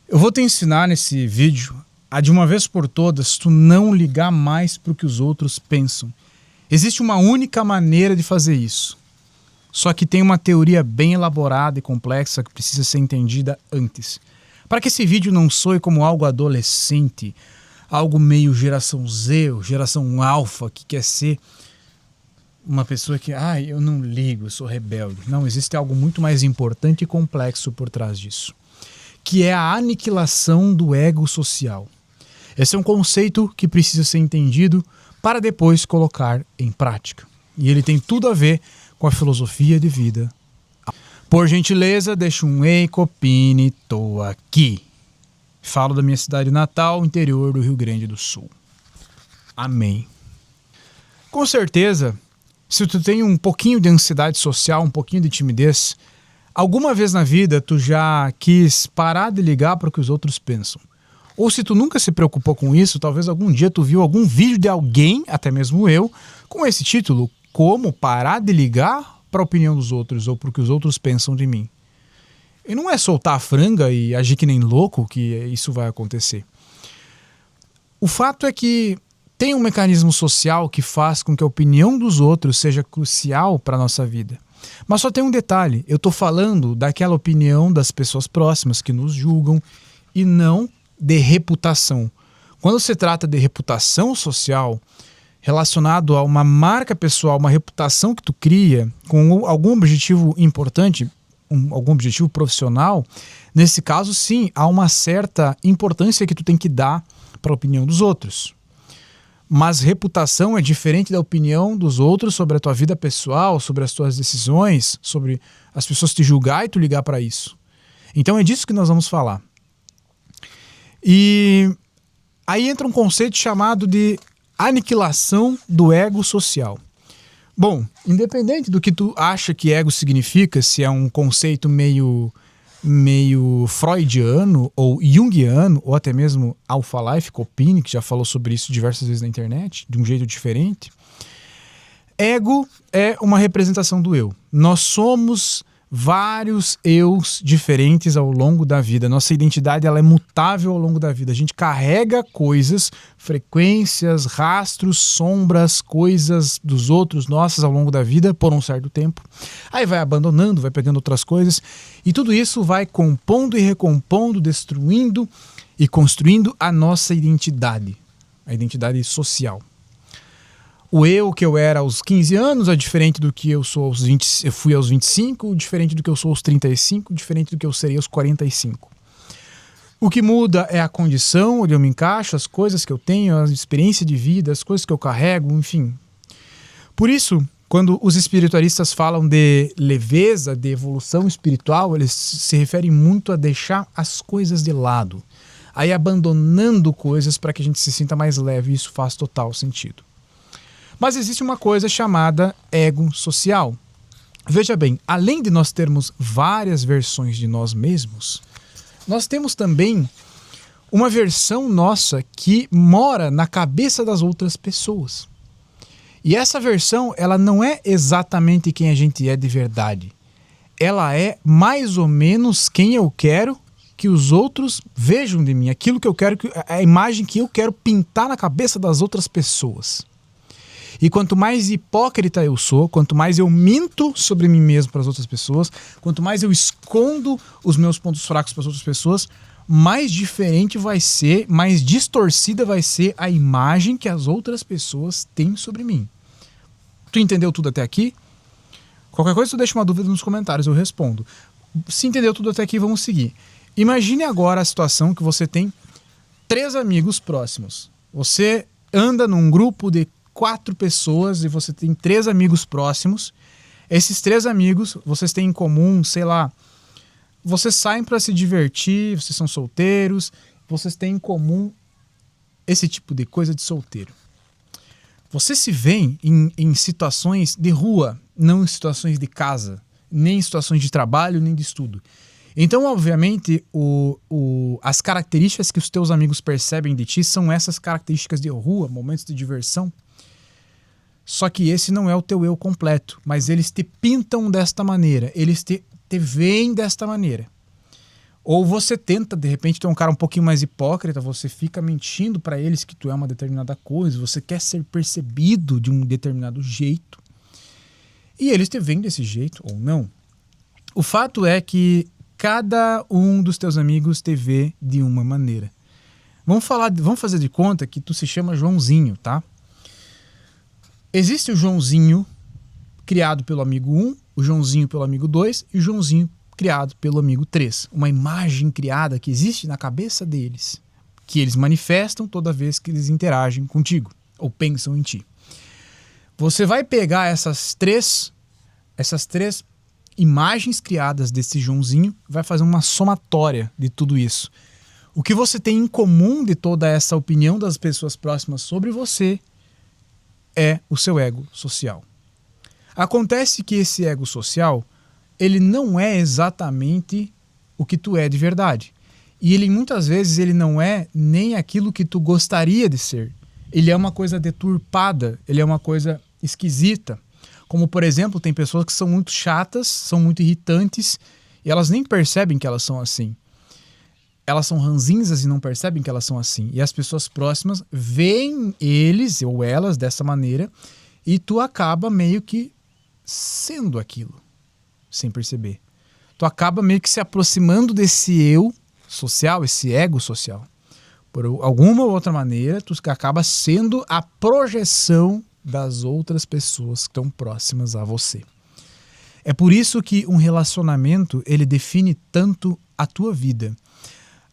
Eu vou te ensinar nesse vídeo a, de uma vez por todas, tu não ligar mais para o que os outros pensam. Existe uma única maneira de fazer isso. Só que tem uma teoria bem elaborada e complexa que precisa ser entendida antes. Para que esse vídeo não soe como algo adolescente, algo meio geração Z ou geração alfa, que quer ser uma pessoa que, eu não ligo, eu sou rebelde. Não, existe algo muito mais importante e complexo por trás disso, que é a aniquilação do ego social. Esse é um conceito que precisa ser entendido para depois colocar em prática. E ele tem tudo a ver com a filosofia de vida. Por gentileza, deixa um ei, copine, tô aqui. Falo da minha cidade natal, interior do Rio Grande do Sul. Amém. Com certeza, se tu tem um pouquinho de ansiedade social, um pouquinho de timidez, alguma vez na vida tu já quis parar de ligar para o que os outros pensam. Ou se tu nunca se preocupou com isso, talvez algum dia tu viu algum vídeo de alguém, até mesmo eu, com esse título: Como parar de ligar para a opinião dos outros ou para o que os outros pensam de mim. E não é soltar a franga e agir que nem louco que isso vai acontecer. O fato é que tem um mecanismo social que faz com que a opinião dos outros seja crucial para a nossa vida. Mas só tem um detalhe: eu estou falando daquela opinião das pessoas próximas que nos julgam e não de reputação. Quando se trata de reputação social, relacionado a uma marca pessoal, uma reputação que tu cria com algum objetivo importante, algum objetivo profissional, nesse caso sim, há uma certa importância que tu tem que dar para a opinião dos outros. Mas reputação é diferente da opinião dos outros sobre a tua vida pessoal, sobre as tuas decisões, sobre as pessoas te julgar e tu ligar para isso. Então é disso que nós vamos falar. E aí entra um conceito chamado de aniquilação do ego social. Bom, independente do que tu acha que ego significa, se é um conceito meio freudiano ou junguiano, ou até mesmo Alpha Life, Copini, que já falou sobre isso diversas vezes na internet, de um jeito diferente. Ego é uma representação do eu. Nós somos vários eus diferentes ao longo da vida. Nossa identidade ela é mutável ao longo da vida. A gente carrega coisas, frequências, rastros, sombras, coisas dos outros, nossas ao longo da vida por um certo tempo. Aí vai abandonando, vai pegando outras coisas e tudo isso vai compondo e recompondo, destruindo e construindo a nossa identidade, a identidade social. O eu que eu era aos 15 anos é diferente do que eu sou aos 20, eu fui aos 25, diferente do que eu sou aos 35, diferente do que eu serei aos 45. O que muda é a condição onde eu me encaixo, as coisas que eu tenho, a experiência de vida, as coisas que eu carrego, enfim. Por isso, quando os espiritualistas falam de leveza, de evolução espiritual, eles se referem muito a deixar as coisas de lado, aí abandonando coisas para que a gente se sinta mais leve, e isso faz total sentido. Mas existe uma coisa chamada ego social. Veja bem, além de nós termos várias versões de nós mesmos, nós temos também uma versão nossa que mora na cabeça das outras pessoas. E essa versão, ela não é exatamente quem a gente é de verdade. Ela é mais ou menos quem eu quero que os outros vejam de mim, aquilo que eu quero, a imagem que eu quero pintar na cabeça das outras pessoas. E quanto mais hipócrita eu sou, quanto mais eu minto sobre mim mesmo para as outras pessoas, quanto mais eu escondo os meus pontos fracos para as outras pessoas, mais diferente vai ser, mais distorcida vai ser a imagem que as outras pessoas têm sobre mim. Tu entendeu tudo até aqui? Qualquer coisa tu deixa uma dúvida nos comentários, eu respondo. Se entendeu tudo até aqui, vamos seguir. Imagine agora a situação que você tem 3 amigos próximos. Você anda num grupo de 4 pessoas e você tem 3 amigos próximos. Esses 3 amigos, vocês têm em comum, sei lá, vocês saem para se divertir, vocês são solteiros, vocês têm em comum esse tipo de coisa de solteiro. Vocês se veem em situações de rua, não em situações de casa, nem em situações de trabalho, nem de estudo. Então, obviamente, as características que os teus amigos percebem de ti são essas características de rua, momentos de diversão. Só que esse não é o teu eu completo, mas eles te pintam desta maneira, eles te veem desta maneira. Ou você tenta, de repente, ter um cara um pouquinho mais hipócrita, você fica mentindo para eles que tu é uma determinada coisa, você quer ser percebido de um determinado jeito, e eles te veem desse jeito ou não. O fato é que cada um dos teus amigos te vê de uma maneira. Vamos fazer de conta que tu se chama Joãozinho, tá? Existe o Joãozinho criado pelo amigo 1, o Joãozinho pelo amigo 2 e o Joãozinho criado pelo amigo 3. Uma imagem criada que existe na cabeça deles, que eles manifestam toda vez que eles interagem contigo ou pensam em ti. Você vai pegar essas três imagens criadas desse Joãozinho, vai fazer uma somatória de tudo isso. O que você tem em comum de toda essa opinião das pessoas próximas sobre você é o seu ego social. Acontece que esse ego social, ele não é exatamente o que tu é de verdade. E ele muitas vezes ele não é nem aquilo que tu gostaria de ser. Ele é uma coisa deturpada, ele é uma coisa esquisita. Como, por exemplo, tem pessoas que são muito chatas, são muito irritantes, e elas nem percebem que elas são assim. Elas são ranzinzas e não percebem que elas são assim. E as pessoas próximas veem eles ou elas dessa maneira, e tu acaba meio que sendo aquilo, sem perceber. Tu acaba meio que se aproximando desse eu social, esse ego social. Por alguma ou outra maneira, tu acaba sendo a projeção das outras pessoas que estão próximas a você. É por isso que um relacionamento, ele define tanto a tua vida.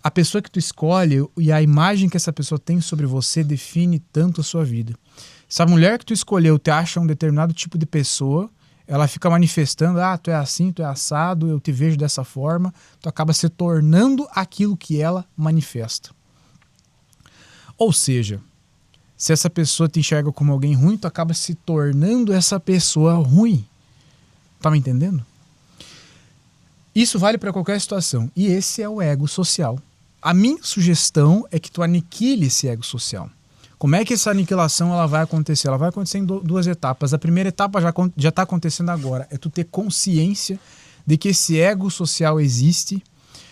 A pessoa que tu escolhe e a imagem que essa pessoa tem sobre você define tanto a sua vida. Se a mulher que tu escolheu te acha um determinado tipo de pessoa, ela fica manifestando, tu é assim, tu é assado, eu te vejo dessa forma, tu acaba se tornando aquilo que ela manifesta. Ou seja, se essa pessoa te enxerga como alguém ruim, tu acaba se tornando essa pessoa ruim. Tá me entendendo? Isso vale para qualquer situação. E esse é o ego social. A minha sugestão é que tu aniquile esse ego social. Como é que essa aniquilação ela vai acontecer? Ela vai acontecer em duas etapas. A primeira etapa já está acontecendo agora. É tu ter consciência de que esse ego social existe,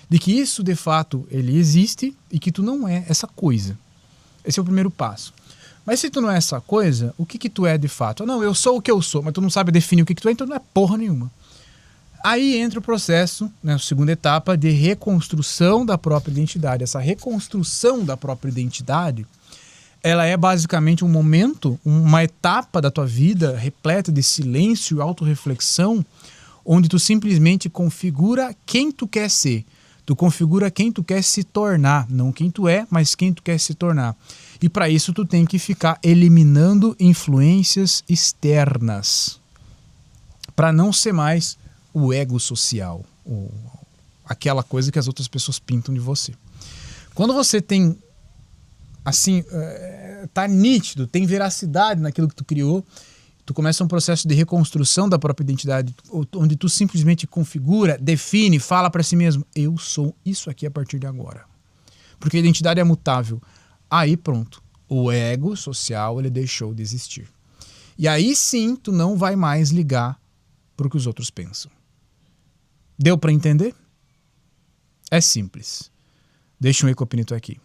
de que isso de fato ele existe e que tu não é essa coisa. Esse é o primeiro passo. Mas se tu não é essa coisa, o que tu é de fato? Não, eu sou o que eu sou, mas tu não sabe definir o que tu é, então não é porra nenhuma. Aí entra o processo, né, a segunda etapa, de reconstrução da própria identidade. Essa reconstrução da própria identidade, ela é basicamente um momento, uma etapa da tua vida repleta de silêncio e autorreflexão, onde tu simplesmente configura quem tu quer ser. Tu configura quem tu quer se tornar, não quem tu é, mas quem tu quer se tornar. E para isso tu tem que ficar eliminando influências externas, para não ser mais o ego social, aquela coisa que as outras pessoas pintam de você. Quando você tem, assim, tá nítido, tem veracidade naquilo que tu criou, tu começa um processo de reconstrução da própria identidade, onde tu simplesmente configura, define, fala para si mesmo, eu sou isso aqui a partir de agora. Porque a identidade é mutável. Aí pronto, o ego social ele deixou de existir. E aí sim, tu não vai mais ligar para o que os outros pensam. Deu para entender? É simples. Deixa um Ecopinito aqui.